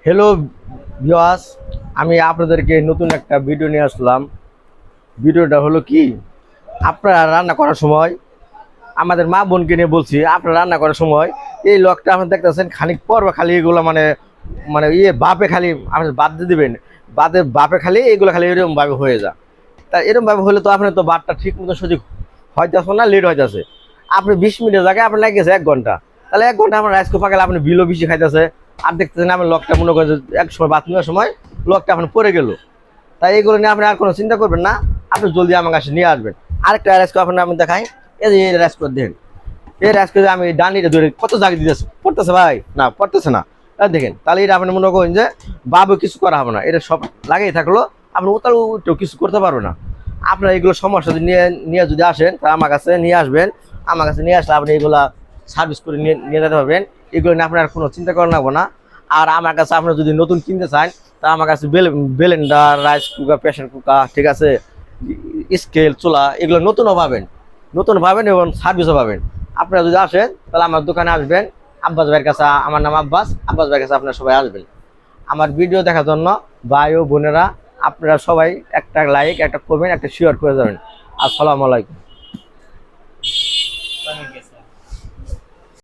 Hello viewers, আমি আপনাদেরকে নতুন একটা ভিডিও নিয়ে আসলাম। ভিডিওটা হলো কি, আপনারা রান্না করার সময় আমাদের মা বোনকে নিয়ে বলছি, আপনারা রান্না করার সময় এই লকটা আপনি দেখতেছেন খানিক পর খালি এগুলো মানে মানে বাপে খালি আপনি বাদ দিয়ে দেবেন, বাপে খালি এগুলো খালি এরকমভাবে হয়ে যায়। তা এরকমভাবে হলে তো আপনার তো বাদটা ঠিক মতো সঠিক হইতেছে না, লেট হইতেছে। আপনি 20 মিনিটের জায়গায় আপনার লাগেছে 1 ঘন্টা, তাহলে 1 ঘন্টা আমার রাইস কুপার গেলে আপনি বিলও বেশি খাইতেছে। আর দেখতেছেন আমার লকটা মনে করেন এক সময় বাথরুমের সময় লকটা আপনার পড়ে গেল। তাই এইগুলো নিয়ে আপনি আর কোনো চিন্তা করবেন না, আপনি জলদি আমার কাছে নিয়ে আসবেন। আরেকটা রাইস কুপার আপনার আমি দেখাই, এই যে এই রাইস কুপার দেখেন, এই রাইস কুপার আমি ডানিটা ধরে কত জায়গা দিতেছে, পড়তেছে ভাই না, পড়তেছে না। দেখেন, তাহলে এটা আপনি মনে করেন যে বাবু কিছু করা হবে না, এটা সব লাগিয়ে থাকলো, আপনি উতাল উঠেও কিছু করতে পারবো না। আপনার এগুলো সমস্যা যদি নিয়ে নিয়ে যদি আসেন, তা আমার কাছে নিয়ে আসবেন। আমার কাছে নিয়ে আসলে আপনি এগুলা সার্ভিস করে নিয়ে নিয়ে যেতে পারবেন। এগুলো নিয়ে আপনার কোনো চিন্তা করা লাগবে না। আর আমার কাছে আপনার যদি নতুন কিনতে চান, তা আমার কাছে Blender, rice cooker, pressure cooker, ঠিক আছে, স্কেল, চুলা, এগুলো নতুন পাবেন এবং সার্ভিসও পাবেন। আপনারা যদি আসেন তাহলে আমার দোকানে আসবেন। আব্বাস ভাইয়ের কাছে, আমার নাম আব্বাস ভাইয়ের কাছে আপনারা সবাই আসবেন। আমার ভিডিও দেখার জন্য ভাই ও বোনেরা, আপনারা সবাই একটা লাইক, একটা কমেন্ট, একটা শেয়ার করে যাবেন। আসসালামু আলাইকুম।